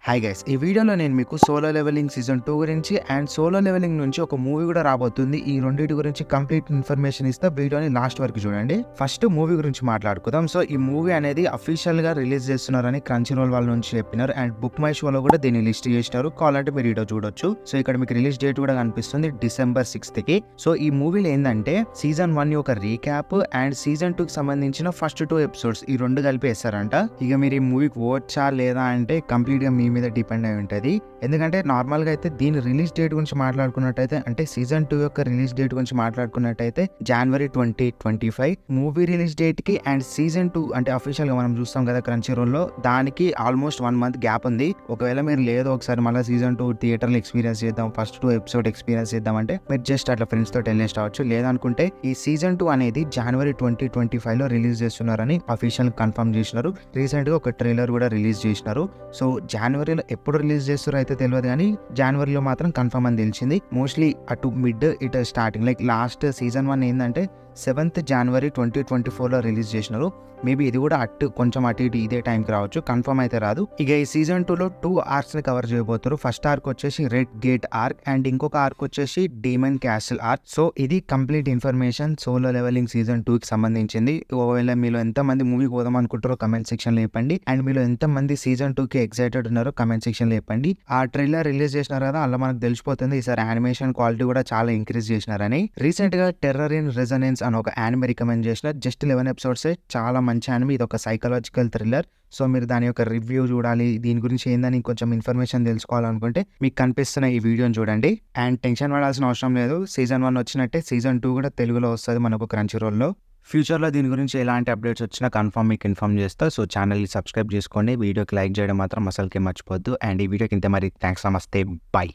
Hi guys, ఈ వీడియోలో నేను మీకు సోలో లెవెలింగ్ సీజన్ 2 గురించి అండ్ సోలో లెవెలింగ్ నుంచి ఒక మూవీ కూడా రాబోతుంది. ఈ రెండింటి గురించి కంప్లీట్ ఇన్ఫర్మేషన్ ఇస్తే వీడియోని లాస్ట్ వరకు చూడండి. ఫస్ట్ మూవీ గురించి మాట్లాడుకుందాం. సో ఈ మూవీ అనేది అఫీషియల్ గా రిలీజ్ చేస్తున్నారని క్రంచీరోల్ వాళ్ళ నుంచి చెప్పినారు అండ్ బుక్ మై షోలో కూడా దీన్ని లిస్ట్ చేసినారు. కావాలంటే మీరు వీడియో చూడొచ్చు. సో ఇక్కడ మీకు రిలీజ్ డేట్ కూడా కనిపిస్తుంది December 6th కి. సో ఈ మూవీలో ఏంటంటే సీజన్ 1 యొక్క రీక్యాప్ అండ్ సీజన్ 2 కి సంబంధించిన ఫస్ట్ 2 ఎపిసోడ్స్ ఈ రెండు కలిపి వేస్తారంట. ఇక మీరు ఈ మూవీకి ఓడ్చా లేదా అంటే కంప్లీట్ గా మీ మీద డిపెండ్ అయి ఉంటుంది. ఎందుకంటే నార్మల్ గా అయితే దీని రిలీజ్ డేట్ గురించి మాట్లాడుకున్నట్టయితే అంటే సీజన్ 2 యొక్క రిలీజ్ డేట్ గురించి మాట్లాడుకున్నట్టయితే January 2025 మూవీ రిలీజ్ డేట్ కి అండ్ సీజన్ 2 అంటే అఫీషియల్ గా మనం చూస్తాం కదా క్రంచీరోల్ లో, దానికి ఆల్మోస్ట్ 1 month గ్యాప్ ఉంది. ఒకవేళ మీరు లేదు ఒకసారి మళ్ళీ సీజన్ 2 థియేటర్ లో ఎక్స్పీరియన్స్ చేద్దాం, ఫస్ట్ 2 ఎపిసోడ్ ఎక్స్పీరియన్స్ చేద్దాం అంటే మీరు జస్ట్ అట్లా ఫ్రెండ్స్ తో వెళ్ళేసి రావచ్చు. లేదనుకుంటే ఈ సీజన్ 2 అనేది January 2025 లో రిలీజ్ చేస్తున్నారని అఫీషియల్ కన్ఫర్మ్ చేసినారు. రీసెంట్ గా ఒక ట్రైలర్ కూడా రిలీజ్ చేసినారు. సో జనవరిలో ఎప్పుడు రిలీజ్ చేస్తారో అయితే తెలియదు, కానీ జనవరిలో మాత్రం కన్ఫర్మ్ అని తెలిసింది. మోస్ట్లీ అటు మిడ్ ఇటు స్టార్టింగ్ లైక్ లాస్ట్ సీజన్ 1 ఏంటంటే 7th January 2024 లో రిలీజ్ చేసినారు. మేబీ ఇది కూడా కొంచెం అటు ఇటు ఇదే టైంకి రావచ్చు, కన్ఫర్మ్ అయితే రాదు. ఇక ఈ సీజన్ 2 లో 2 ఆర్క్స్ ని కవర్ చేయబోతారు. ఫస్ట్ ఆర్క్ వచ్చేసి రెడ్ గేట్ ఆర్క్ అండ్ ఇంకొక ఆర్క్ వచ్చేసి డీమన్ క్యాసిల్ ఆర్క్. సో ఇది complete information solo leveling season 2 కి సంబంధించింది. ఒకవేళ మీలో ఎంతమంది మూవీకి పోదాం అనుకుంటారో కమెంట్ సెక్షన్ లో చెప్పండి అండ్ మీలో ఎంతమంది సీజన్ 2 కి ఎక్సైటెడ్ ఉన్నారో కమెంట్ సెక్షన్ లో చెప్పండి. ఆ ట్రైలర్ రిలీజ్ చేసినారు కదా, అలా మనకు తెలిసిపోతుంది ఈసారి యానిమేషన్ క్వాలిటీ కూడా చాలా ఇంక్రీజ్ చేసినారని. రీసెంట్ గా టెర్రర్ ఇన్ రెజొనెన్స్ అని ఒక యానిమే రికమెండ్ చేసిన జస్ట్ 11 ఎపిసోడ్స్, చాలా మంచి యానిమే. ఇది ఒక సైకలాజికల్ థ్రిల్లర్. సో మీరు దాని యొక్క రివ్యూ చూడాలి, దీని గురించి ఏందని కొంచెం ఇన్ఫర్మేషన్ తెలుసుకోవాలనుకుంటే మీకు కనిపిస్తున్న ఈ వీడియోని చూడండి. అండ్ టెన్షన్ పడాల్సిన అవసరం లేదు, సీజన్ 1 వచ్చినట్టే సీజన్ 2 కూడా తెలుగులో వస్తుంది మనకు క్రంచీరోల్లో. ఫ్యూచర్లో దీని గురించి ఎలాంటి అప్డేట్స్ వచ్చినా కన్ఫర్మ్ మీకు ఇన్ఫార్మ్ చేస్తా. సో ఛానల్ని సబ్స్క్రైబ్ చేసుకోండి, వీడియోకి లైక్ చేయడం మాత్రం అసలుకే మర్చిపోద్దు. అండ్ ఈ వీడియోకి ఇంత మరి థ్యాంక్స్, నమస్తే, బై.